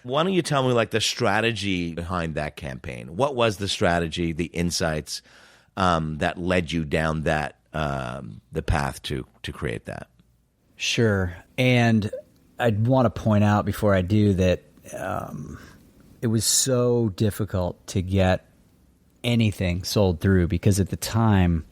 Why don't you tell me like the strategy behind that campaign? What was the strategy, the insights that led you down that the path to create that? Sure. And I'd want to point out before I do that it was so difficult to get anything sold through because at the time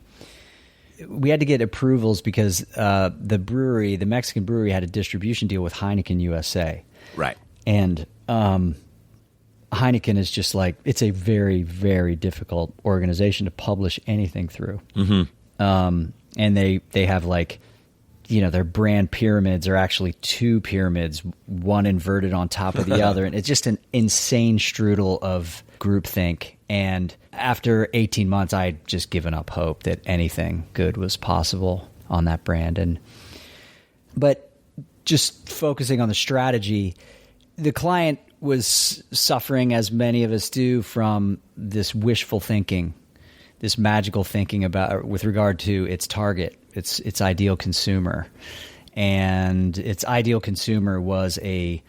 we had to get approvals because the Mexican brewery had a distribution deal with Heineken USA. Right. And Heineken is just like, it's a very, very difficult organization to publish anything through. And they have like, their brand pyramids are actually two pyramids, one inverted on top of the other. And it's just an insane strudel of groupthink. And after 18 months, I had just given up hope that anything good was possible on that brand. But just focusing on the strategy, the client was suffering, as many of us do, from this wishful thinking, this magical thinking with regard to its target, its ideal consumer. And its ideal consumer was a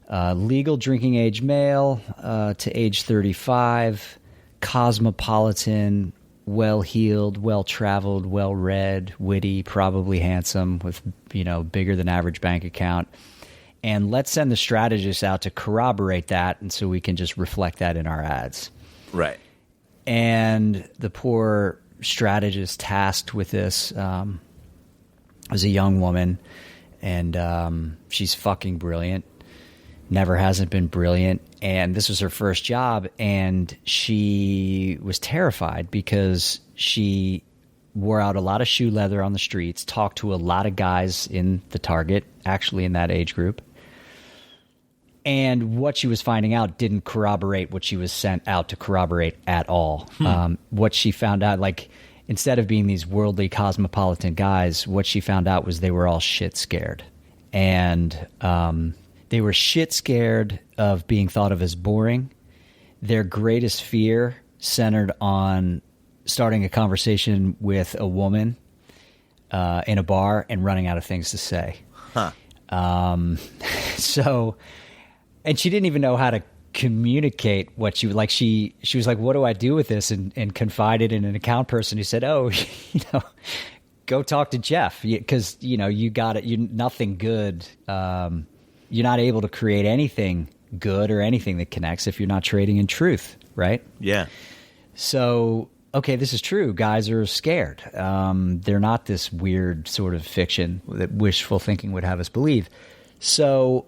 legal drinking age male to age 35, cosmopolitan, well-heeled, well-traveled, well-read, witty, probably handsome, with bigger than average bank account. And let's send the strategists out to corroborate that, and so we can just reflect that in our ads. Right. And the poor strategist tasked with this was a young woman, and she's fucking brilliant. Never hasn't been brilliant. And this was her first job, and she was terrified because she wore out a lot of shoe leather on the streets, talked to a lot of guys in the target, actually in that age group. And what she was finding out didn't corroborate what she was sent out to corroborate at all. What she found out, like, instead of being these worldly cosmopolitan guys, what she found out was they were all shit scared. And they were shit scared of being thought of as boring. Their greatest fear centered on starting a conversation with a woman in a bar and running out of things to say. And she didn't even know how to communicate what she like. She was like, "What do I do with this?" And confided in an account person who said, "Oh, go talk to Jeff because you got it. You're nothing good. You're not able to create anything good or anything that connects if you're not trading in truth, right?" Yeah. So, okay, this is true. Guys are scared. They're not this weird sort of fiction that wishful thinking would have us believe. So,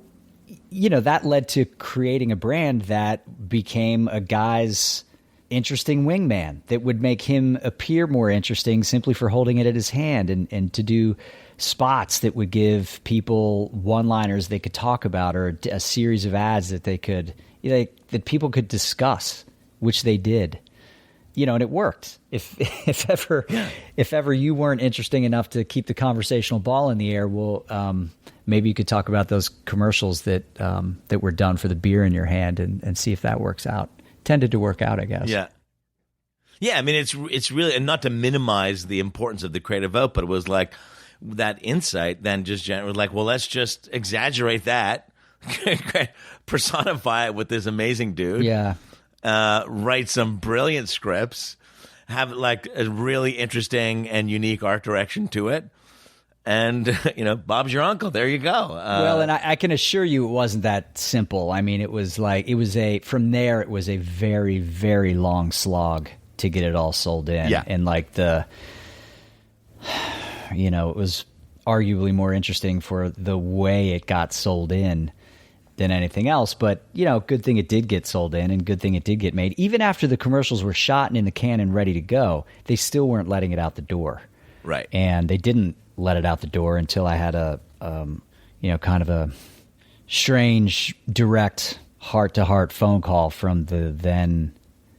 that led to creating a brand that became a guy's interesting wingman that would make him appear more interesting simply for holding it at his hand, and to do spots that would give people one-liners they could talk about, or a series of ads that they could, that people could discuss, which they did. And it worked. If ever you weren't interesting enough to keep the conversational ball in the air, well, maybe you could talk about those commercials that were done for the beer in your hand and see if that works out. Tended to work out, I guess. Yeah. Yeah, I mean, it's really, and not to minimize the importance of the creative output, it was like that insight then just generally like, well, let's just exaggerate that, personify it with this amazing dude. Yeah. Write some brilliant scripts, have like a really interesting and unique art direction to it. And, Bob's your uncle. There you go. Well, and I can assure you it wasn't that simple. I mean, from there, it was a very, very long slog to get it all sold in. Yeah. And like it was arguably more interesting for the way it got sold in than anything else. But, good thing it did get sold in, and good thing it did get made. Even after the commercials were shot and in the can and ready to go, they still weren't letting it out the door. Right. And they didn't let it out the door until I had a kind of a strange, direct, heart-to-heart phone call from the then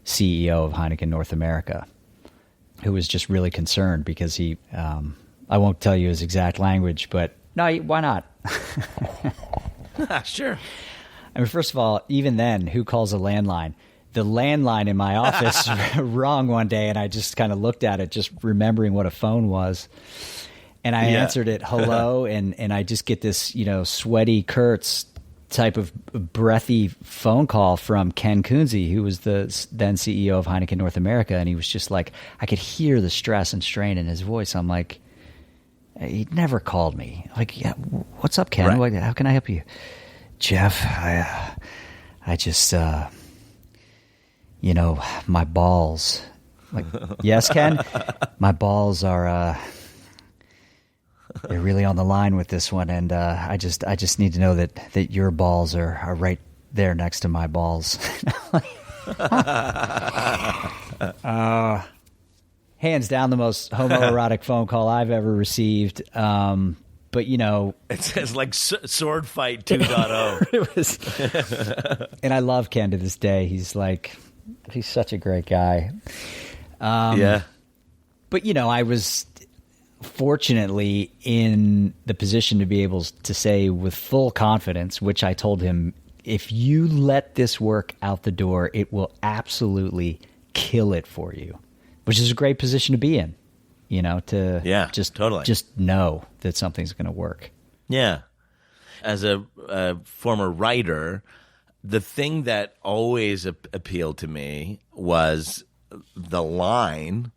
CEO of Heineken North America, who was just really concerned because he, I won't tell you his exact language, but no, why not? Sure. I mean, first of all, even then, who calls a landline? The landline in my office rang one day, and I just kind of looked at it, just remembering what a phone was. And I answered it, hello, and I just get this, sweaty Kurtz type of breathy phone call from Ken Kunze, who was the then CEO of Heineken North America. And he was just like, I could hear the stress and strain in his voice. I'm like, he never called me. Like, yeah, what's up, Ken? Right. How can I help you? Jeff, I just, my balls. Like, yes, Ken? My balls are, they're really on the line with this one. And I just need to know that your balls are right there next to my balls. Hands down the most homoerotic phone call I've ever received. But, It says like Sword Fight 2.0. It was, and I love Ken to this day. He's such a great guy. Yeah. But, I was fortunately in the position to be able to say with full confidence, which I told him, if you let this work out the door, it will absolutely kill it for you, which is a great position to be in, totally. Just know that something's going to work. Yeah. As a former writer, the thing that always appealed to me was the line,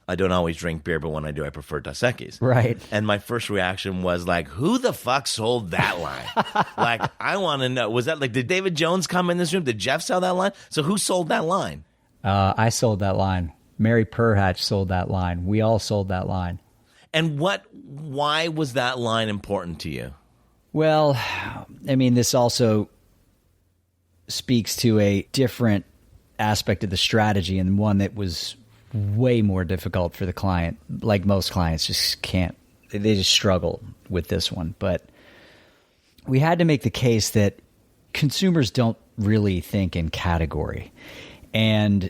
I don't always drink beer, but when I do, I prefer Dos Equis. Right. And my first reaction was like, who the fuck sold that line? Like, I want to know, was that like, did David Jones come in this room? Did Jeff sell that line? So who sold that line? I sold that line. Mary Perhatch sold that line. We all sold that line. And why was that line important to you? Well, I mean, this also speaks to a different aspect of the strategy, and one that was way more difficult for the client. Like most clients just can't, they just struggle with this one. But we had to make the case that consumers don't really think in category. And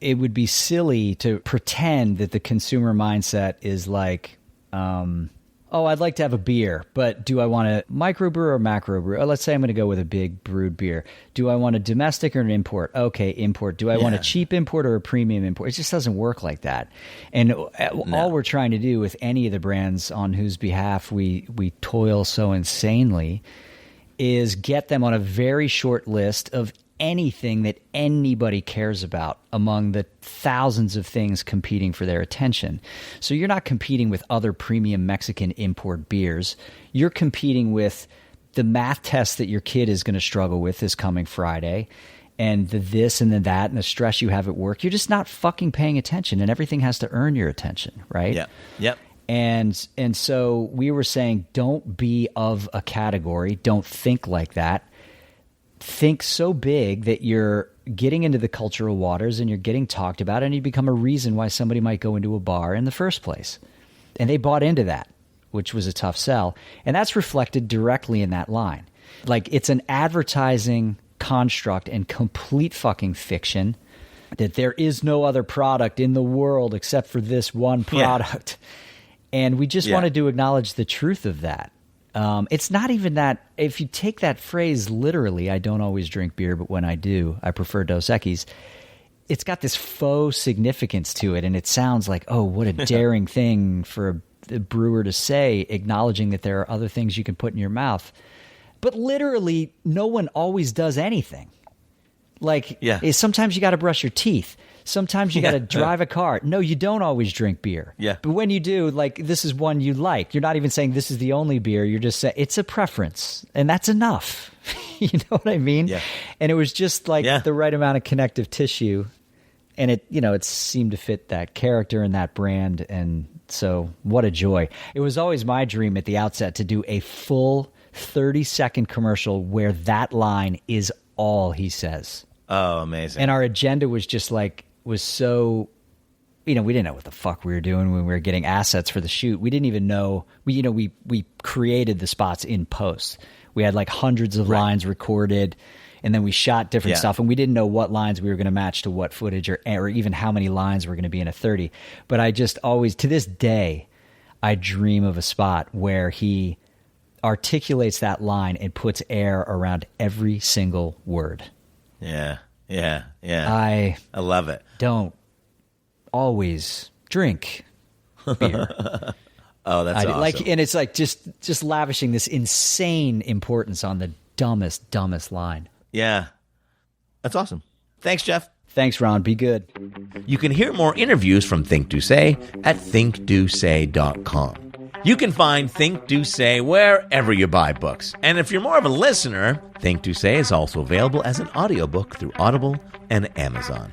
it would be silly to pretend that the consumer mindset is like, I'd like to have a beer, but do I want a microbrew or macrobrew? Let's say I'm going to go with a big brewed beer. Do I want a domestic or an import? Okay, import. Do I want a cheap import or a premium import? It just doesn't work like that. And all we're trying to do with any of the brands on whose behalf we toil so insanely is get them on a very short list of anything that anybody cares about among the thousands of things competing for their attention. So you're not competing with other premium Mexican import beers. You're competing with the math test that your kid is going to struggle with this coming Friday, and the this and the that and the stress you have at work. You're just not fucking paying attention, and everything has to earn your attention, right? Yeah. Yep. And so we were saying, don't be of a category. Don't think like that. Think so big that you're getting into the cultural waters and you're getting talked about, and you become a reason why somebody might go into a bar in the first place. And they bought into that, which was a tough sell. And that's reflected directly in that line. Like, it's an advertising construct and complete fucking fiction that there is no other product in the world except for this one product. Yeah. And we just wanted to acknowledge the truth of that. It's not even that, if you take that phrase literally, I don't always drink beer, but when I do, I prefer Dos Equis. It's got this faux significance to it, and it sounds like, oh, what a daring thing for a brewer to say, acknowledging that there are other things you can put in your mouth. But literally, no one always does anything. Like, sometimes you got to brush your teeth. Sometimes you got to drive a car. No, you don't always drink beer. Yeah. But when you do, like, this is one you like. You're not even saying this is the only beer. You're just saying it's a preference, and that's enough. You know what I mean? Yeah. And it was just like the right amount of connective tissue, and it seemed to fit that character and that brand. And so, what a joy! It was always my dream at the outset to do a full 30-second commercial where that line is all he says. Oh, amazing! And our agenda was just was so, we didn't know what the fuck we were doing when we were getting assets for the shoot. We didn't even know, we created the spots in post. We had like hundreds of lines recorded, and then we shot different stuff, and we didn't know what lines we were going to match to what footage, or even how many lines were going to be in a 30. But I just always, to this day, I dream of a spot where he articulates that line and puts air around every single word. Yeah. I love it. Don't always drink beer. Oh, that's awesome. And it's like just lavishing this insane importance on the dumbest line. Yeah. That's awesome. Thanks, Jeff. Thanks, Ron. Be good. You can hear more interviews from Think Do Say at thinkdosay.com. You can find Think Do Say wherever you buy books. And if you're more of a listener, Think Do Say is also available as an audiobook through Audible and Amazon.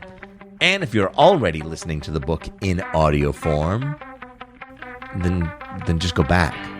And if you're already listening to the book in audio form, then just go back.